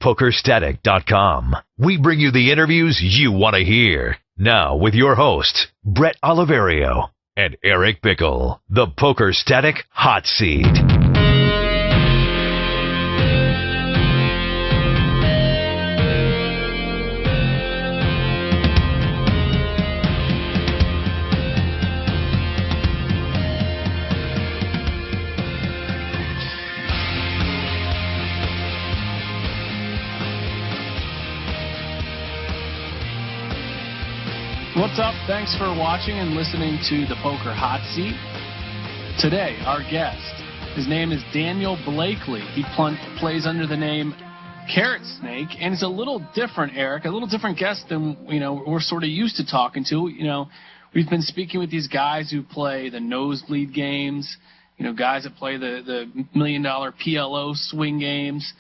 PokerStatic.com. We bring you the interviews you want to hear. Now with your hosts, Bret Oliverio and Eric Bickel, the Poker Static Hot Seat. What's up? Thanks for watching and listening to the Poker Hot Seat. Today, our guest, his name is Daniel Blakely. He plays under the name Carrotsnake, and he's a little different, Eric, a little different guest than we're sort of used to talking to. We've been speaking with these guys who play the nosebleed games, guys that play the $1 million PLO swing games.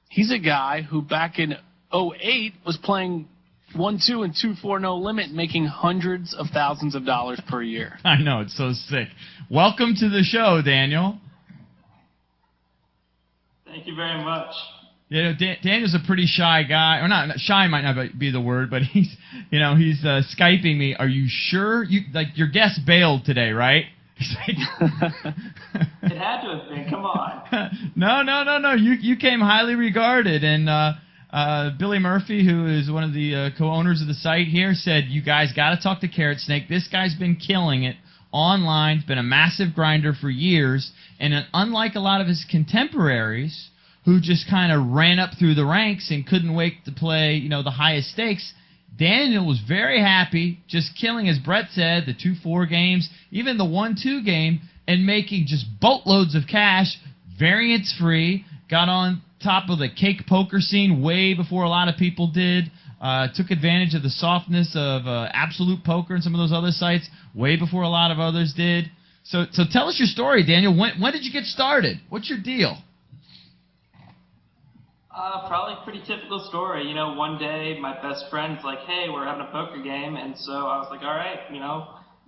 He's a guy who back in 2008 was playing 1-2 and 2-4 no limit, making hundreds of thousands of dollars per year. I know, it's so sick. Welcome to the show, Daniel. Thank you very much. Daniel's a pretty shy guy, or not shy might not be the word, but he's Skyping me. Are you sure? Your guest bailed today, right? He's like, it had to have been. Come on. No. You came highly regarded, and Billy Murphy, who is one of the co-owners of the site here, said, you guys got to talk to Carrotsnake. This guy's been killing it online. He's been a massive grinder for years. And unlike a lot of his contemporaries who just kind of ran up through the ranks and couldn't wait to play, the highest stakes, Daniel was very happy, just killing, as Bret said, the 2-4 games, even the 1-2 game, and making just boatloads of cash, variance-free, got on top of the cake poker scene way before a lot of people did, took advantage of the softness of Absolute Poker and some of those other sites way before a lot of others did. So tell us your story, Daniel. When did you get started? What's your deal? Probably a pretty typical story. One day my best friend's like, hey, we're having a poker game, and so I was like, all right,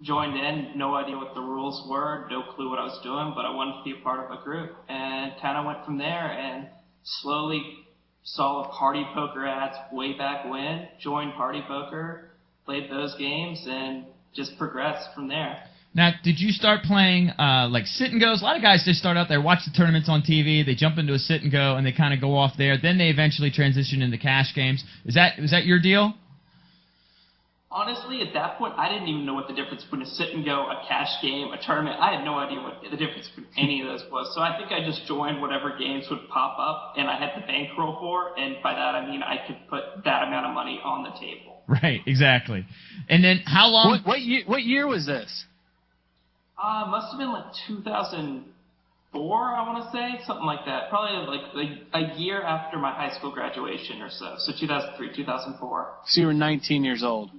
joined in, no idea what the rules were, no clue what I was doing, but I wanted to be a part of a group, and kind of went from there, and slowly saw party poker ads way back when, joined party poker, played those games, and just progressed from there. Now, did you start playing like sit and goes? A lot of guys just start out there, watch the tournaments on TV, they jump into a sit and go, and they kind of go off there. Then they eventually transition into cash games. Was that your deal? Honestly, at that point, I didn't even know what the difference between a sit and go, a cash game, a tournament. I had no idea what the difference between any of those was. So I think I just joined whatever games would pop up, and I had the bankroll for, and by that I mean I could put that amount of money on the table. Right, exactly. And then how long? What year was this? Must have been like 2004, I want to say, something like that. Probably like a year after my high school graduation or so. So 2003, 2004. So you were 19 years old.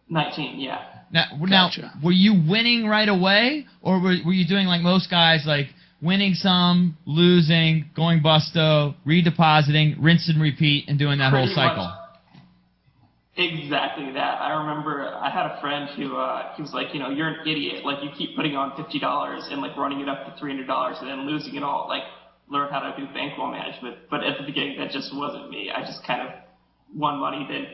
19, yeah. Now, were you winning right away, or were you doing like most guys, like winning some, losing, going busto, redepositing, rinse and repeat, and doing that whole cycle? Exactly that. I remember I had a friend who he was like, you're an idiot. Like, you keep putting on $50 and like running it up to $300 and then losing it all. Like, learn how to do bankroll management. But at the beginning, that just wasn't me. I just kind of won money, then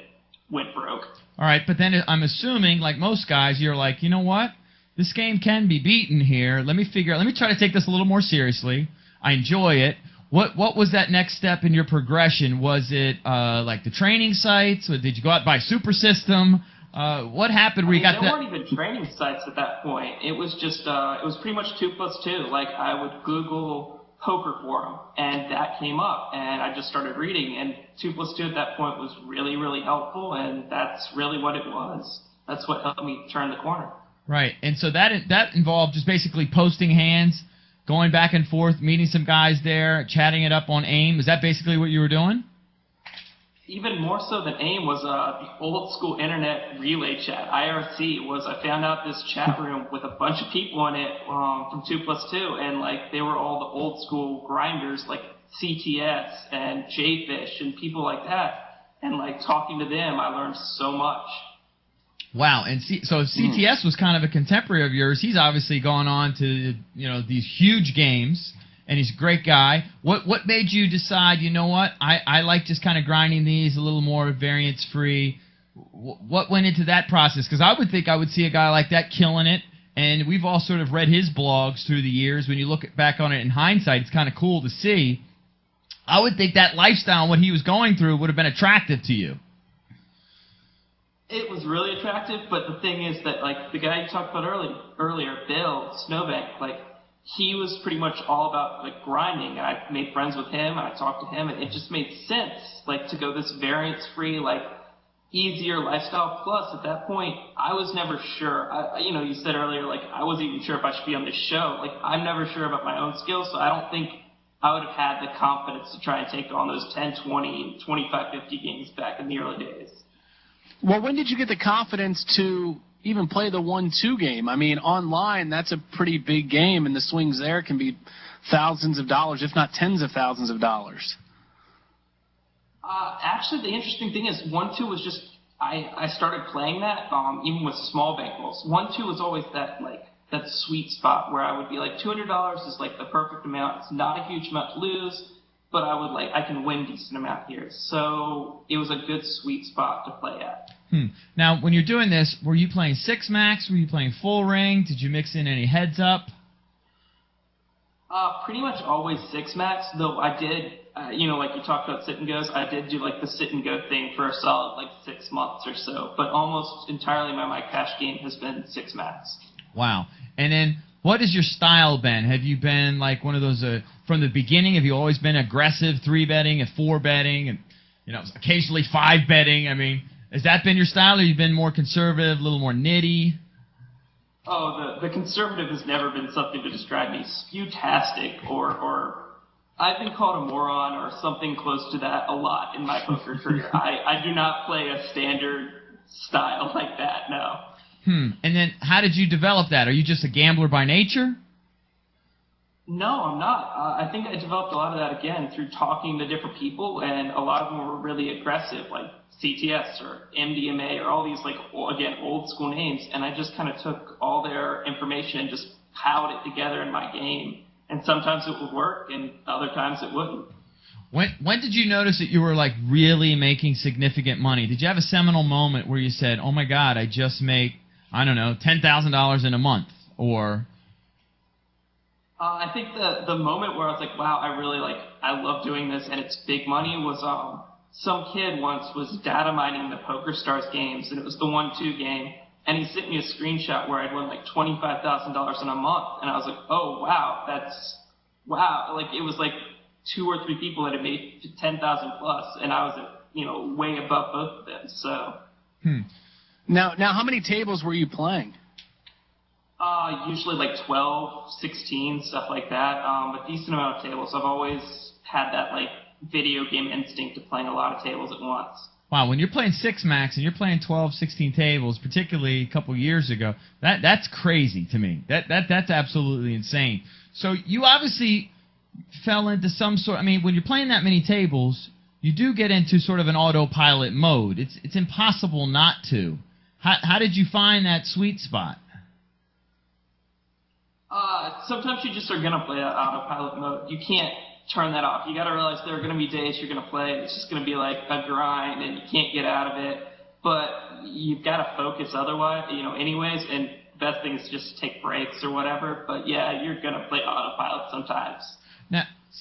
went broke. All right, but then I'm assuming, like most guys, you're like, you know what? This game can be beaten here. Let me try to take this a little more seriously. I enjoy it. What was that next step in your progression? Was it like the training sites? Or did you go out and buy Super System? What happened where you got that? There weren't even training sites at that point. It was just, it was pretty much 2+2. Like, I would Google poker forum, and that came up, and I just started reading, and 2+2 at that point was really, really helpful, and that's really what it was. That's what helped me turn the corner. Right, and so that involved just basically posting hands, going back and forth, meeting some guys there, chatting it up on AIM. Is that basically what you were doing? Even more so than AIM was the old school internet relay chat. IRC I found out this chat room with a bunch of people in it from 2+2, and like they were all the old school grinders like CTS and Jfish and people like that. And like talking to them, I learned so much. Wow, and so CTS was kind of a contemporary of yours. He's obviously gone on to these huge games, and he's a great guy. What made you decide, you know what, I like just kind of grinding these a little more variance-free? What went into that process? Because I would think I would see a guy like that killing it, and we've all sort of read his blogs through the years. When you look back on it in hindsight, it's kind of cool to see. I would think that lifestyle and what he was going through would have been attractive to you. It was really attractive, but the thing is that, like, the guy you talked about earlier, Bill Snowbank, like, he was pretty much all about, like, grinding, and I made friends with him, and I talked to him, and it just made sense, like, to go this variance-free, like, easier lifestyle. Plus, at that point, I was never sure. You know, you said earlier, like, I wasn't even sure if I should be on this show. Like, I'm never sure about my own skills, so I don't think I would have had the confidence to try and take on those 10, 20, 25, 50 games back in the early days. Well, when did you get the confidence to even play the 1-2 game? I mean, online, that's a pretty big game, and the swings there can be thousands of dollars, if not tens of thousands of dollars. Actually, the interesting thing is 1-2 was just, I started playing that even with small bankrolls. 1-2 was always that, like, that sweet spot where I would be like, $200 is like the perfect amount. It's not a huge amount to lose, but I can win a decent amount here. So it was a good sweet spot to play at. Now, when you're doing this, were you playing 6-max? Were you playing full ring? Did you mix in any heads up? Pretty much always 6-max, though I did, you know, like you talked about sit and goes, I did do like the sit and go thing for a solid like 6 months or so, but almost entirely my cash game has been 6-max. Wow. And then what has your style been? Have you been like one of those, from the beginning, have you always been aggressive 3-betting and 4-betting and, you know, occasionally 5-betting? I mean, has that been your style, or have you been more conservative, a little more nitty? Oh, the conservative has never been something to describe me. Spewtastic, or I've been called a moron or something close to that a lot in my poker career. I do not play a standard style like that, no. And then how did you develop that? Are you just a gambler by nature? No, I'm not. I think I developed a lot of that, again, through talking to different people, and a lot of them were really aggressive, like CTS or MDMA or all these, like, again, old school names, and I just kind of took all their information and just piled it together in my game. And sometimes it would work, and other times it wouldn't. When did you notice that you were, like, really making significant money? Did you have a seminal moment where you said, oh, my God, I just make, I don't know, $10,000 in a month, or... I think the moment where I was like, wow, I love doing this, and it's big money, was some kid once was data mining the Poker Stars games, and it was the 1-2 game, and he sent me a screenshot where I'd won like $25,000 in a month, and I was like, oh, wow, wow. Like, it was like 2 or 3 people that had made 10,000 plus, and I was, you know, way above both of them, so. Now, how many tables were you playing? Usually like 12, 16, stuff like that. A decent amount of tables. I've always had that, like, video game instinct of playing a lot of tables at once. Wow, when you're playing 6-max and you're playing 12, 16 tables, particularly a couple years ago, that's crazy to me. That's absolutely insane. So you obviously fell into some sort. I mean, when you're playing that many tables, you do get into sort of an autopilot mode. It's impossible not to. How did you find that sweet spot? Sometimes you just are going to play that autopilot mode. You can't turn that off. You got to realize there are going to be days you're going to play, and it's just going to be like a grind, and you can't get out of it. But you've got to focus otherwise, you know, anyways, and the best thing is just take breaks or whatever. But yeah, you're going to play autopilot sometimes.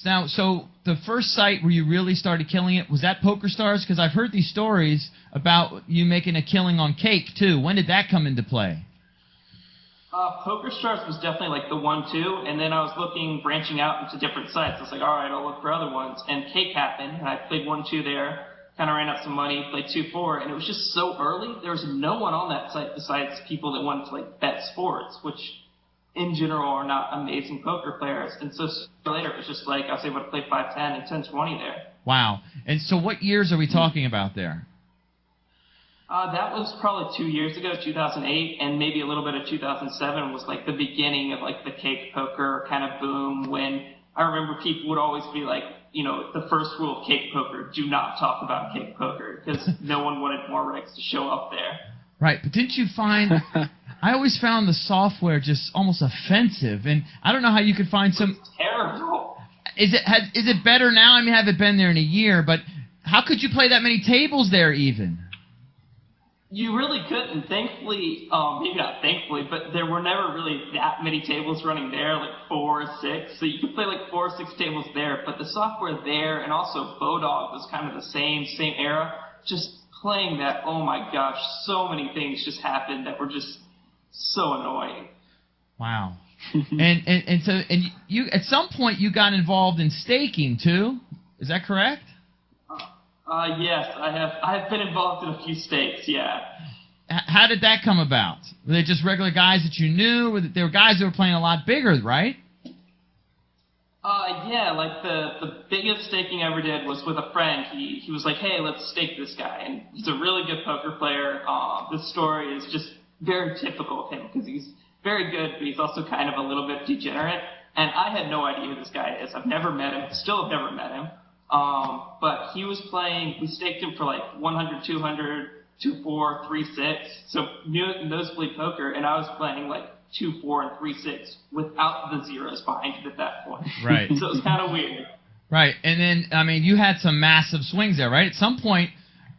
Now, so the first site where you really started killing it, was that Poker Stars? Because I've heard these stories about you making a killing on Cake, too. When did that come into play? Poker Stars was definitely like the 1-2, and then I was branching out into different sites. I was like, all right, I'll look for other ones. And Cake happened, and I played 1-2 there, kind of ran up some money, played 2-4, and it was just so early. There was no one on that site besides people that wanted to, like, bet sports, which in general are not amazing poker players. And so later it was just like, I was able to play 5-10 and 10-20 there. Wow. And so what years are we talking about there? That was probably 2 years ago, 2008, and maybe a little bit of 2007 was like the beginning of like the Cake poker kind of boom, when I remember people would always be like, you know, the first rule of Cake poker, do not talk about Cake poker, because no one wanted more regs to show up there. Right, but didn't you find, I always found the software just almost offensive, and I don't know how you could find some... It's terrible. Is it better now? I mean, I haven't been there in a year, but how could you play that many tables there even? You really couldn't. Thankfully, maybe not thankfully, but there were never really that many tables running there, like 4 or 6. So you could play like 4 or 6 tables there. But the software there, and also Bodog was kind of the same era. Just playing that, oh my gosh, so many things just happened that were just so annoying. Wow. and so you at some point you got involved in staking too. Is that correct? Yes, I've been involved in a few stakes, yeah. How did that come about? Were they just regular guys that you knew? They were guys that were playing a lot bigger, right? Yeah, like the biggest staking I ever did was with a friend. He was like, hey, let's stake this guy. And he's a really good poker player. This story is just very typical of him because he's very good, but he's also kind of a little bit degenerate. And I had no idea who this guy is. I've never met him, still have never met him. But he was playing, we staked him for like 100, 200, 2-4, 3-6. So nosebleed poker, and I was playing like 2-4 and 3-6 without the zeros behind it at that point. Right. So it was kind of weird. Right. And then, I mean, you had some massive swings there, right? At some point,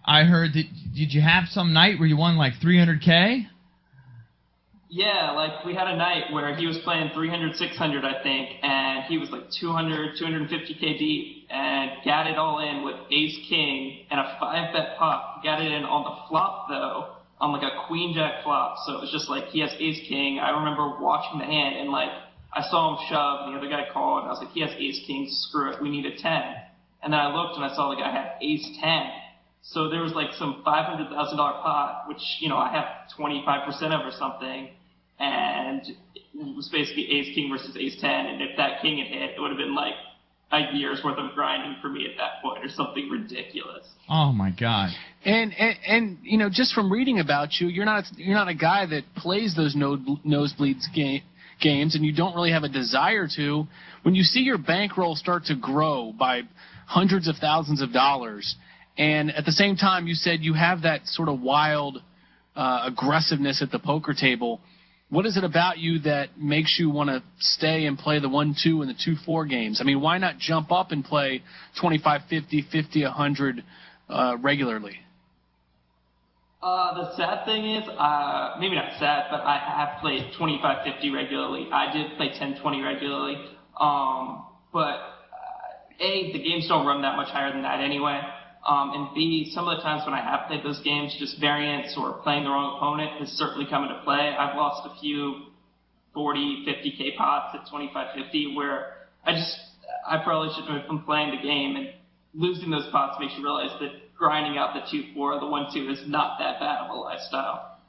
I heard that, did you have some night where you won like 300K? Yeah, like we had a night where he was playing 300, 600, I think, and he was like 200, 250K deep, and got it all in with ace-king and a 5-bet pot. Got it in on the flop, though, on like a queen-jack flop, so it was just like he has ace-king. I remember watching the hand, and like I saw him shove, and the other guy called, and I was like, he has ace-king, screw it, we need a 10. And then I looked, and I saw the guy had ace-10. So there was like some $500,000 pot, which, you know, I have 25% of or something, and it was basically ace-king versus ace-10, and if that king had hit, it would have been like a year's worth of grinding for me at that point, or something ridiculous. Oh my God! And you know, just from reading about you, you're not a guy that plays those nosebleeds games, and you don't really have a desire to. When you see your bankroll start to grow by hundreds of thousands of dollars, and at the same time you said you have that sort of wild aggressiveness at the poker table. What is it about you that makes you want to stay and play the 1-2 and the 2-4 games? I mean, why not jump up and play 25, 50, 50, 100 regularly? The sad thing is, maybe not sad, but I have played 25, 50 regularly. I did play 10, 20 regularly. But A, the games don't run that much higher than that anyway. And B, some of the times when I have played those games, just variance or playing the wrong opponent has certainly come into play. I've lost a few 40, 50K pots at 25, 50 where I probably shouldn't have been playing the game, and losing those pots makes you realize that grinding out the 2-4, the 1-2 is not that bad of a lifestyle.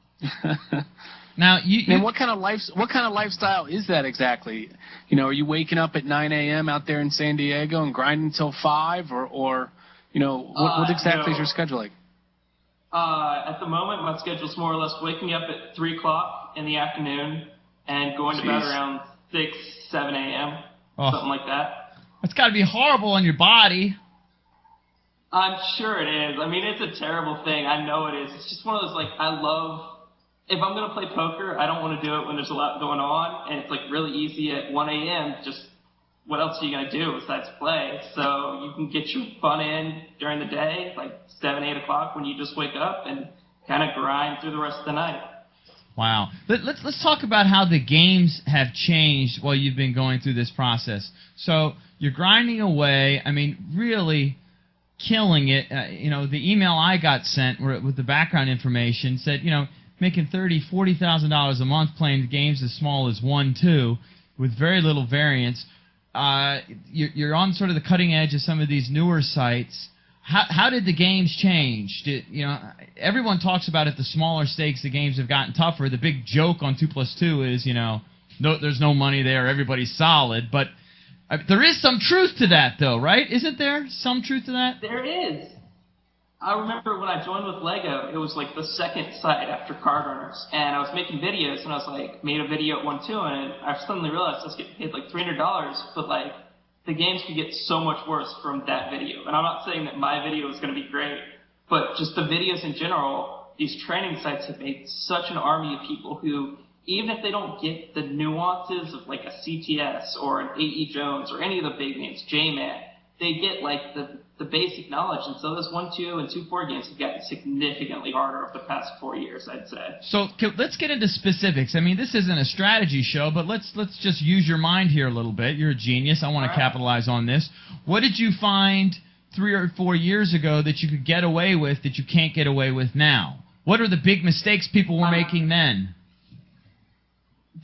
Now, and what kind of lifestyle is that exactly? You know, are you waking up at 9 a.m. out there in San Diego and grinding until 5, or you know, what exactly is your schedule like? At the moment, my schedule's more or less waking up at 3 o'clock in the afternoon and going to bed around 6, 7 a.m., something like that. That's got to be horrible on your body. I'm sure it is. I mean, it's a terrible thing. I know it is. It's just one of those, like, if I'm going to play poker, I don't want to do it when there's a lot going on, and it's, like, really easy at 1 a.m., just what else are you going to do besides play? So you can get your fun in during the day, like 7, 8 o'clock when you just wake up, and kind of grind through the rest of the night. Wow. Let's talk about how the games have changed while you've been going through this process. So you're grinding away, I mean, really killing it. You know, the email I got sent with the background information said, you know, making $30,000, $40,000 a month playing games as small as 1-2 with very little variance. You're on sort of the cutting edge of some of these newer sites. How did the games change? You know, everyone talks about it. The smaller stakes, the games have gotten tougher. The big joke on 2+2 is, you know, there's no money there. Everybody's solid. But there is some truth to that, though, right? Isn't there some truth to that? There is. I remember when I joined with Lego, it was like the second site after Card Runners, and I was making videos, and I was like, made a video at 1-2, and I suddenly realized I was getting paid like $300, but like, the games could get so much worse from that video. And I'm not saying that my video is going to be great, but just the videos in general, these training sites have made such an army of people who even if they don't get the nuances of like a CTS or an A.E. Jones or any of the big names, J-Man, they get like the basic knowledge. And so those 1-2 and 2-4 games have gotten significantly harder over the past 4 years, I'd say. So let's get into specifics. I mean, this isn't a strategy show, but let's just use your mind here a little bit. You're a genius. I want to capitalize on this. What did you find 3 or 4 years ago that you could get away with that you can't get away with now? What are the big mistakes people were making then?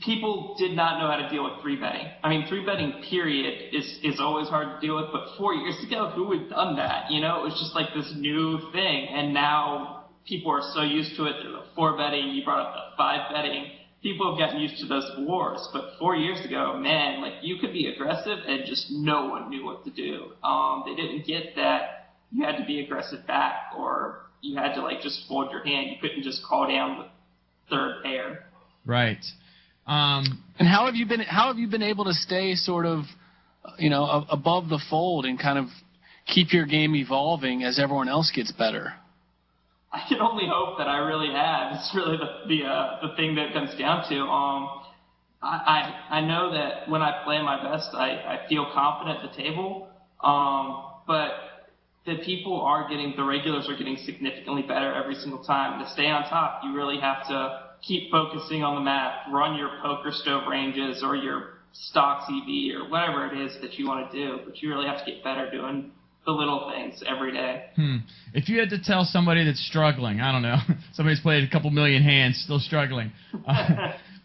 People did not know how to deal with 3-betting. I mean, 3-betting, period, is always hard to deal with, but 4 years ago, who had done that? You know, it was just like this new thing, and now people are so used to it. There's the 4-betting, you brought up the 5-betting. People have gotten used to those wars, but 4 years ago, man, like, you could be aggressive and just no one knew what to do. They didn't get that you had to be aggressive back, or you had to, like, just fold your hand. You couldn't just call down with third pair. Right. And how have you been able to stay sort of, above the fold and kind of keep your game evolving as everyone else gets better? I can only hope that I really have. It's really the thing that it comes down to. I know that when I play my best, I feel confident at the table. But the regulars are getting significantly better every single time. To stay on top, you really have to keep focusing on the math, run your poker stove ranges or your stocks EV or whatever it is that you want to do, but you really have to get better doing the little things every day. If you had to tell somebody that's struggling, I don't know, somebody's played a couple million hands, still struggling,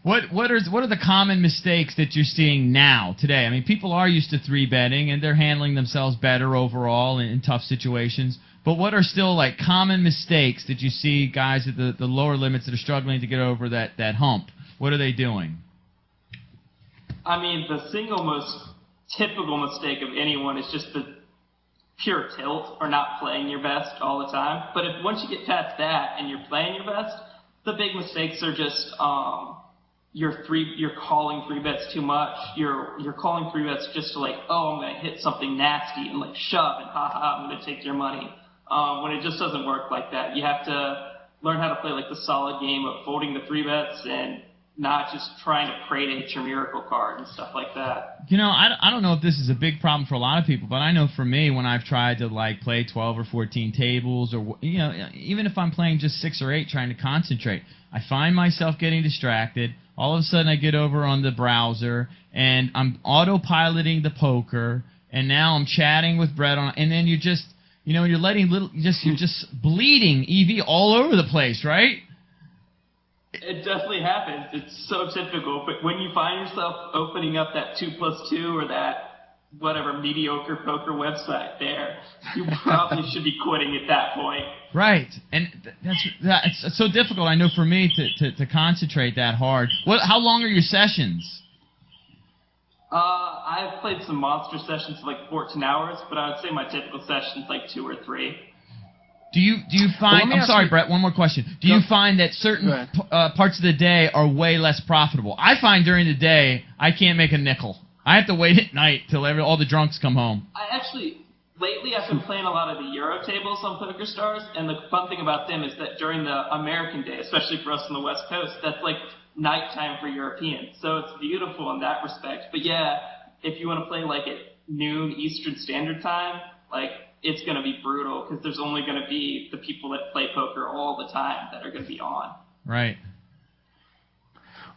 what are the common mistakes that you're seeing now, today? I mean, people are used to 3-betting, and they're handling themselves better overall in tough situations. But what are still, like, common mistakes that you see guys at the lower limits that are struggling to get over that hump? What are they doing? I mean, the single most typical mistake of anyone is just the pure tilt or not playing your best all the time. But once you get past that and you're playing your best, the big mistakes are just you're calling 3-bets too much. You're calling 3-bets just to, like, oh, I'm going to hit something nasty and, like, shove and I'm going to take your money. When it just doesn't work like that. You have to learn how to play like the solid game of folding the 3-bets and not just trying to pray to hit your miracle card and stuff like that. You know, I don't know if this is a big problem for a lot of people, but I know for me, when I've tried to, like, play 12 or 14 tables, or, you know, even if I'm playing just 6 or 8 trying to concentrate, I find myself getting distracted. All of a sudden I get over on the browser and I'm autopiloting the poker, and now I'm chatting with Bret on, and then you're just, you know, you're letting you're just bleeding EV all over the place, right? It definitely happens. It's so typical. But when you find yourself opening up that 2+2 or that whatever mediocre poker website there, you probably should be quitting at that point. Right, and it's so difficult. I know for me to concentrate that hard. How long are your sessions? I've played some monster sessions of like 14 hours, but I would say my typical session's like 2 or 3. Do you find? I'm sorry, Bret. One more question. Do you find that certain parts of the day are way less profitable? I find during the day I can't make a nickel. I have to wait at night till all the drunks come home. Lately I've been playing a lot of the Euro tables on PokerStars, and the fun thing about them is that during the American day, especially for us on the West Coast, that's like nighttime for Europeans. So it's beautiful in that respect. But yeah, if you want to play like at noon Eastern Standard Time, like, it's going to be brutal because there's only going to be the people that play poker all the time that are going to be on. Right.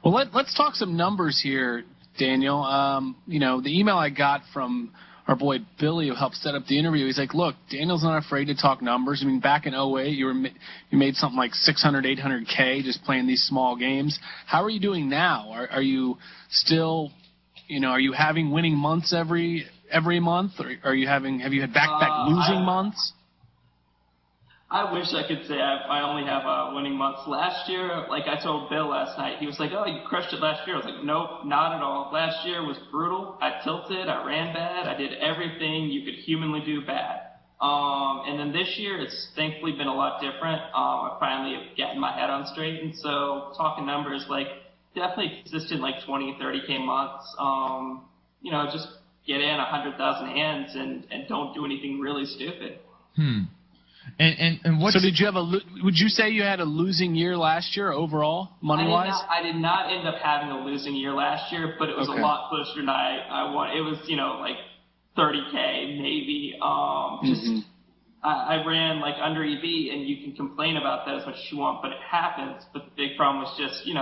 Well, let's talk some numbers here, Daniel. You know, the email I got from our boy Billy, who helped set up the interview, he's like, look, Daniel's not afraid to talk numbers. I mean, back in 2008, you made something like 600, 800K just playing these small games. How are you doing now? Are you still, you know, are you having winning months every month, or have you had back-to-back losing months? I wish I could say I only have winning months. Last year, like I told Bill last night, he was like, oh, you crushed it last year. I was like, nope, not at all. Last year was brutal. I tilted, I ran bad, I did everything you could humanly do bad. And then this year, it's thankfully been a lot different. I finally have gotten my head on straight, and so talking numbers, like, definitely consistent, like 20, 30K months. You know, just get in 100,000 hands and don't do anything really stupid. And what? So did you have would you say you had a losing year last year overall, money-wise? I did not end up having a losing year last year, but it was a lot closer than I wanted. It was, like 30K maybe. I ran like under EV, and you can complain about that as much as you want, but it happens. But the big problem was just, you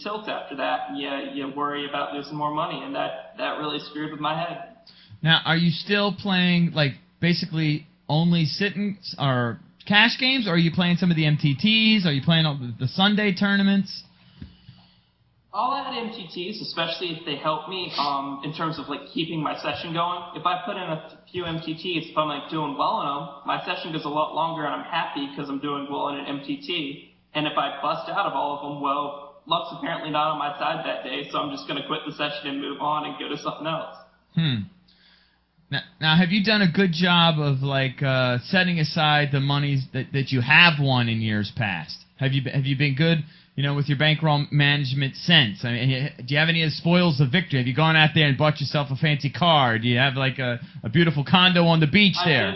tilt after that, and you worry about losing more money, and that really screwed with my head. Now, are you still playing like basically only sitting or cash games, or are you playing some of the MTTs? Are you playing all the Sunday tournaments? I'll add MTTs, especially if they help me in terms of like keeping my session going. If I put in a few MTTs, if I'm like doing well in them, my session goes a lot longer, and I'm happy because I'm doing well in an MTT. And if I bust out of all of them, well, luck's apparently not on my side that day, so I'm just going to quit the session and move on and go to something else. Now, have you done a good job of like setting aside the monies that you have won in years past? Have you been good, with your bankroll management sense? I mean, do you have any of the spoils of victory? Have you gone out there and bought yourself a fancy car? Do you have like a beautiful condo on the beach there?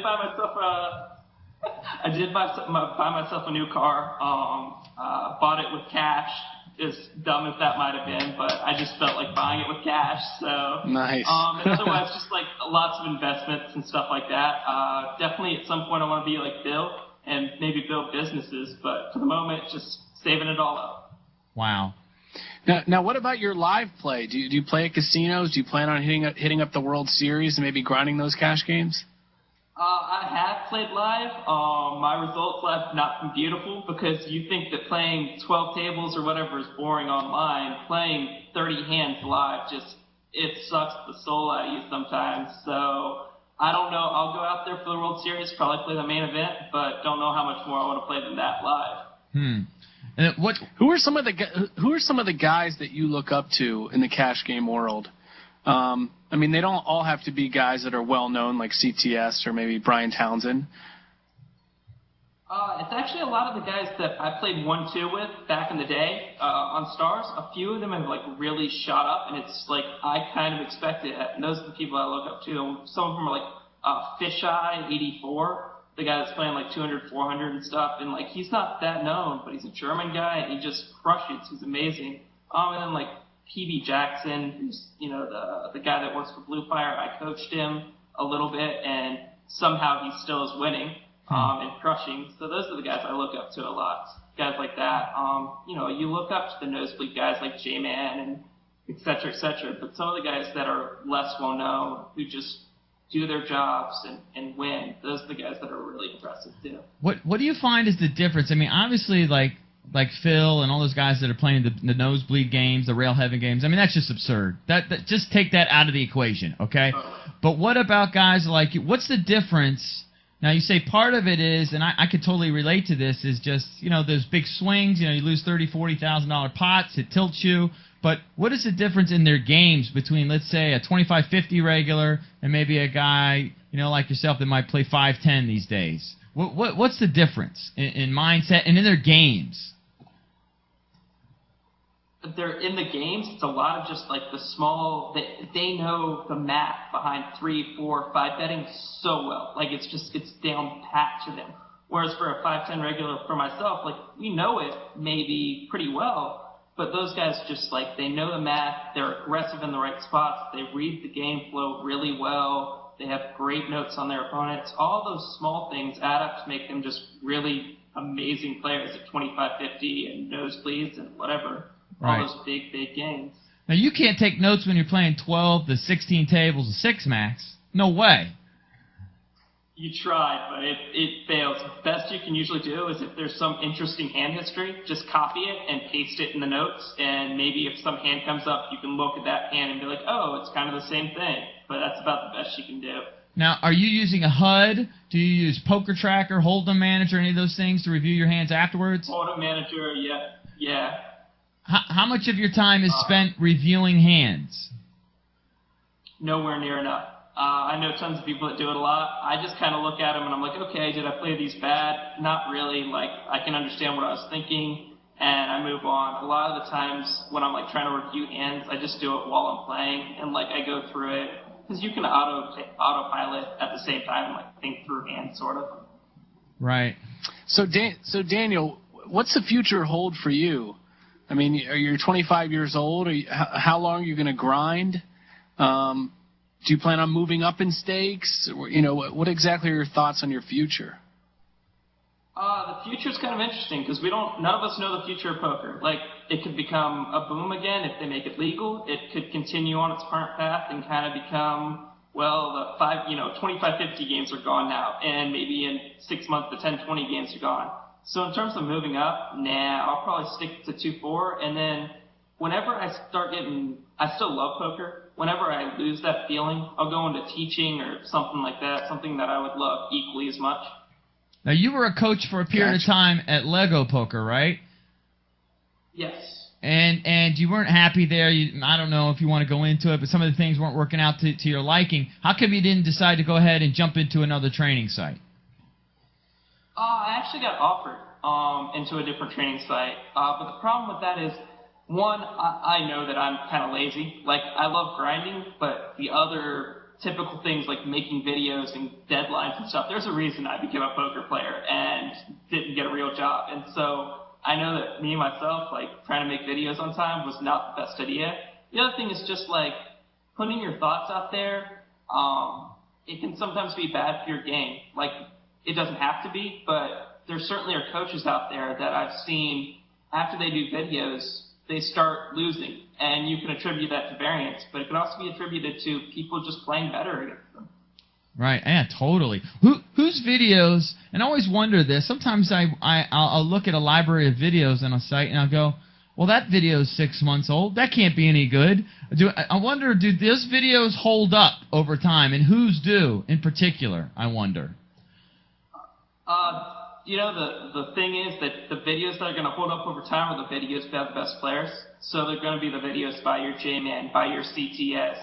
I did buy myself a new car. Bought it with cash. As dumb as that might have been, but I just felt like buying it with cash. So nice. And otherwise, just like lots of investments and stuff like that. Definitely at some point I want to be like Bill and maybe build businesses, but for the moment, just saving it all up. Wow. Now, what about your live play? Do you play at casinos? Do you plan on hitting up the World Series and maybe grinding those cash games? I have played live. My results live have not been beautiful because you think that playing 12 tables or whatever is boring online. Playing 30 hands live it sucks the soul out of you sometimes. So I don't know. I'll go out there for the World Series, probably play the main event, but don't know how much more I want to play than that live. And Who are some of the guys that you look up to in the cash game world? I mean, they don't all have to be guys that are well-known like CTS or maybe Brian Townsend. It's actually a lot of the guys that I played 1-2 with back in the day on Stars. A few of them have like really shot up, and it's like I kind of expected it. And those are the people I look up to. Some of them are like Fisheye 84, the guy that's playing like 200, 400 and stuff. And like he's not that known, but he's a German guy, and he just crushes. He's amazing. And then like PB Jackson, who's the guy that works for Blue Fire. I coached him a little bit, and somehow he still is winning and crushing. So those are the guys I look up to a lot. Guys like that. You look up to the nosebleed guys like J-Man and et cetera, et cetera. But some of the guys that are less well known, who just do their jobs and win, those are the guys that are really impressive too. What do you find is the difference? I mean, obviously, like Phil and all those guys that are playing the nosebleed games, the rail heaven games. I mean, that's just absurd. That just take that out of the equation, okay? But what about guys like you? What's the difference? Now, you say part of it is, and I could totally relate to this, is just, those big swings. You lose $30,000, $40,000 pots. It tilts you. But what is the difference in their games between, let's say, a 25-50 regular and maybe a guy, like yourself that might play 5-10 these days? What's the difference in mindset and in their games? They're in the games. It's a lot of just like the small. They know the math behind 3, 4, 5 betting so well. Like it's down pat to them. Whereas for a 5-10 regular, for myself, like we know it maybe pretty well, but those guys just like they know the math. They're aggressive in the right spots. They read the game flow really well. They have great notes on their opponents. All those small things add up to make them just really amazing players at 25-50 and nosebleeds and whatever. Right. All those big games. Now, you can't take notes when you're playing 12 to 16 tables of 6 max. No way. You try, but it fails. The best you can usually do is if there's some interesting hand history, just copy it and paste it in the notes, and maybe if some hand comes up, you can look at that hand and be like, oh, it's kind of the same thing. But that's about the best you can do. Now, are you using a HUD? Do you use Poker Tracker, Hold'em Manager, any of those things to review your hands afterwards? Hold'em Manager, yeah. How much of your time is spent reviewing hands? Nowhere near enough. I know tons of people that do it a lot. I just kind of look at them and I'm like, okay, did I play these bad? Not really. Like, I can understand what I was thinking, and I move on. A lot of the times when I'm like trying to review hands, I just do it while I'm playing, and like I go through it. Because you can autopilot at the same time and like think through hands, sort of. Right. So Daniel, what's the future hold for you? I mean, you're 25 years old. How long are you going to grind? Do you plan on moving up in stakes? What exactly are your thoughts on your future? The future's kind of interesting because none of us know the future of poker. Like, it could become a boom again if they make it legal. It could continue on its current path and kind of become, well, the 25-50 games are gone now, and maybe in 6 months the 10-20 games are gone. So in terms of moving up, I'll probably stick to 2-4, and then whenever I still love poker. Whenever I lose that feeling, I'll go into teaching or something like that, something that I would love equally as much. Now, you were a coach for a period of time at Lego Poker, right? Yes. And you weren't happy there. I don't know if you want to go into it, but some of the things weren't working out to your liking. How come you didn't decide to go ahead and jump into another training site? I actually got offered into a different training site, but the problem with that is, one, I know that I'm kind of lazy. Like, I love grinding, but the other typical things like making videos and deadlines and stuff, there's a reason I became a poker player and didn't get a real job. And so I know that me, myself, like, trying to make videos on time was not the best idea. The other thing is just, like, putting your thoughts out there. It can sometimes be bad for your game. Like, it doesn't have to be, but there certainly are coaches out there that I've seen after they do videos, they start losing, and you can attribute that to variance, but it can also be attributed to people just playing better against them. Right, yeah, totally. Whose videos, and I always wonder this, sometimes I'll look at a library of videos on a site and I'll go, well, that video is 6 months old, that can't be any good. I wonder, do those videos hold up over time, and whose do in particular, I wonder? The thing is that the videos that are going to hold up over time are the videos that have the best players. So they're going to be the videos by your J-Man, by your CTS,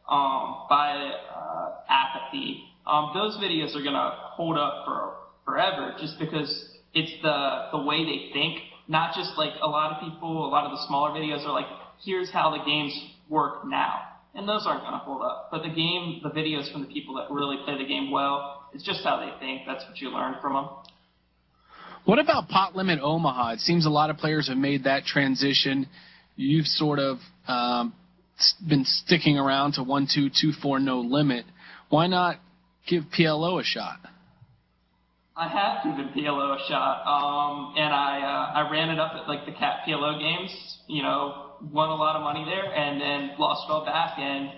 by Apathy. Those videos are going to hold up for forever just because it's the way they think. Not just like a lot of the smaller videos are like, here's how the games work now. And those aren't going to hold up. But the videos from the people that really play the game well, it's just how they think. That's what you learn from them. What about Pot Limit Omaha? It seems a lot of players have made that transition. You've sort of been sticking around to 1-2, 2-4, no limit. Why not give PLO a shot? I have given PLO a shot, and I ran it up at like the Cat PLO games. Won a lot of money there, and then lost it all back. And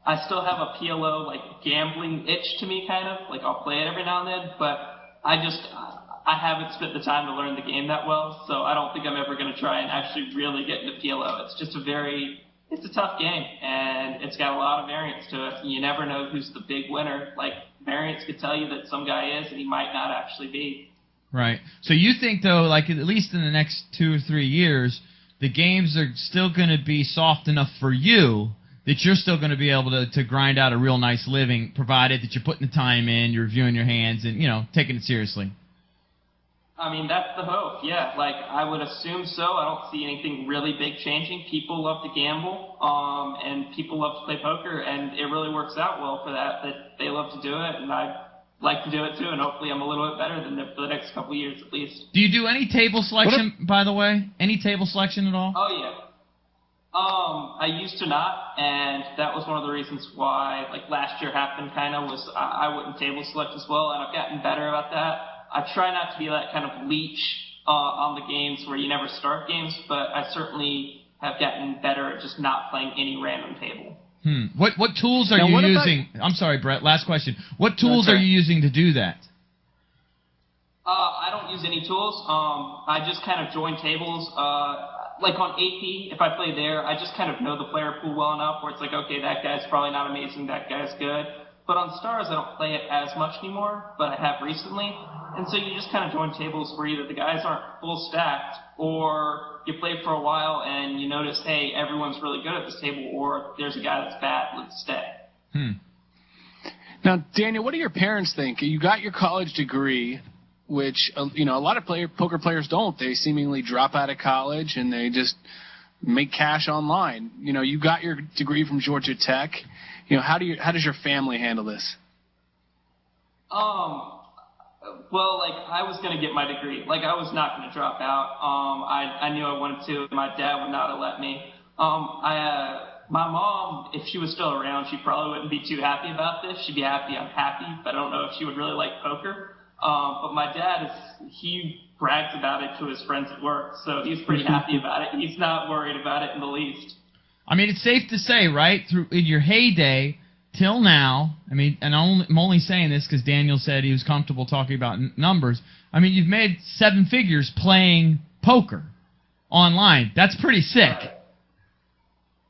I still have a PLO like gambling itch to me, kind of like I'll play it every now and then, but I haven't spent the time to learn the game that well, so I don't think I'm ever going to try and actually really get into PLO. It's just it's a tough game, and it's got a lot of variance to it. You never know who's the big winner. Like, variance could tell you that some guy is, and he might not actually be. Right. So you think, though, like at least in the next 2 or 3 years, the games are still going to be soft enough for you that you're still going to be able to grind out a real nice living, provided that you're putting the time in, you're reviewing your hands, and, taking it seriously. I mean, that's the hope, yeah. Like, I would assume so. I don't see anything really big changing. People love to gamble, and people love to play poker, and it really works out well for that they love to do it, and I like to do it too, and hopefully I'm a little bit better than them for the next couple of years at least. Do you do any table selection, by the way? Any table selection at all? Oh, yeah. I used to not, and that was one of the reasons why, like, last year happened kind of was I wouldn't table select as well, and I've gotten better about that. I try not to be that kind of leech on the games where you never start games, but I certainly have gotten better at just not playing any random table. What tools are you using? I'm sorry, Bret, last question. What tools are you using to do that? I don't use any tools. I just kind of join tables. Like on AP, if I play there, I just kind of know the player pool well enough where it's like, okay, that guy's probably not amazing, that guy's good. But on Stars, I don't play it as much anymore, but I have recently. And so you just kind of join tables where either the guys aren't full stacked, or you play for a while and you notice, hey, everyone's really good at this table, or there's a guy that's bad, let's stay. Now, Daniel, what do your parents think? You got your college degree, which, a lot of poker players don't. They seemingly drop out of college and they just make cash online. You got your degree from Georgia Tech. How does your family handle this? Well, like, I was going to get my degree. Like, I was not going to drop out. I knew I wanted to. My dad would not have let me. My mom, if she was still around, she probably wouldn't be too happy about this. She'd be happy I'm happy, but I don't know if she would really like poker. But my dad, he brags about it to his friends at work, so he's pretty happy about it. He's not worried about it in the least. I mean, it's safe to say, right, in your heyday till now, I mean, and I'm only saying this because Daniel said he was comfortable talking about numbers. I mean, you've made 7 figures playing poker online. That's pretty sick.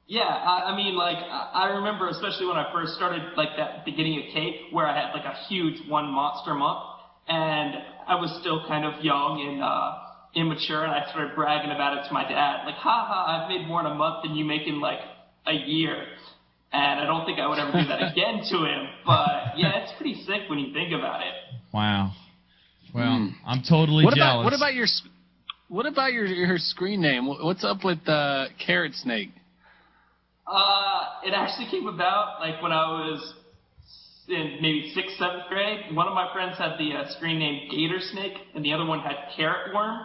Yeah, I mean, like, I remember, especially when I first started, like, that beginning of Cape, where I had, like, a huge one monster month, and I was still kind of young and immature, and I started bragging about it to my dad. Like, I've made more in a month than you make in, like, a year. And I don't think I would ever do that again to him. But, yeah, it's pretty sick when you think about it. Wow. Well, I'm totally jealous. What about your screen name? What's up with Carrotsnake? It actually came about, like, when I was in maybe 6th, 7th grade. One of my friends had the screen name Gator-snake, and the other one had Carrot Worm.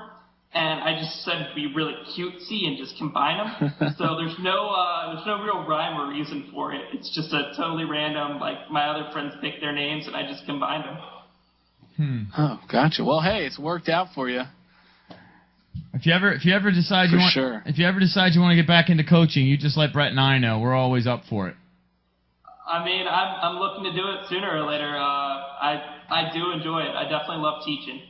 And I just decided to be really cutesy and just combine them. So there's no real rhyme or reason for it. It's just a totally random, like, my other friends picked their names, and I just combined them. Oh, gotcha. Well, hey, it's worked out for you. If you ever decide if you ever decide you want to get back into coaching, you just let Bret and I know. We're always up for it. I mean, I'm looking to do it sooner or later. I do enjoy it. I definitely love teaching.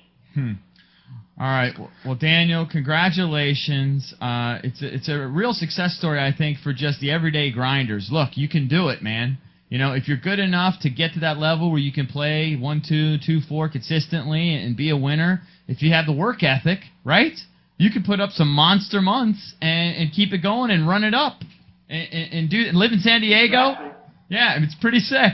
All right. Well, Daniel, congratulations. It's a real success story, I think, for just the everyday grinders. Look, you can do it, man. You know, if you're good enough to get to that level where you can play 1, 2, 2, 4 consistently and be a winner, if you have the work ethic, right? You can put up some monster months and keep it going and run it up and live in San Diego. Exactly. Yeah, it's pretty sick.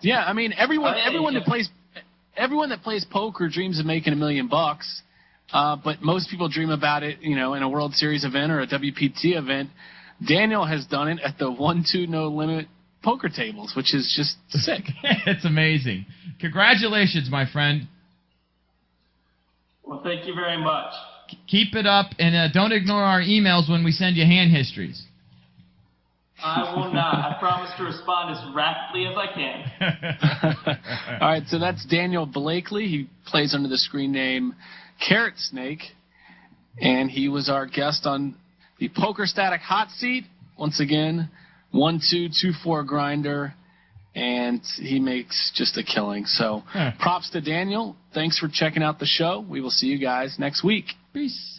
Yeah, I mean, everyone that plays poker dreams of making $1 million, but most people dream about it, you know, in a World Series event or a WPT event. Daniel has done it at the 1-2 no limit poker tables, which is just sick. It's amazing. Congratulations, my friend. Well, thank you very much. Keep it up, and don't ignore our emails when we send you hand histories. I will not. I promise to respond as rapidly as I can. All right, so that's Daniel Blakely. He plays under the screen name Carrotsnake, and he was our guest on the Poker Static Hot Seat. Once again, 1-2, 2-4 grinder, and he makes just a killing. So props to Daniel. Thanks for checking out the show. We will see you guys next week. Peace.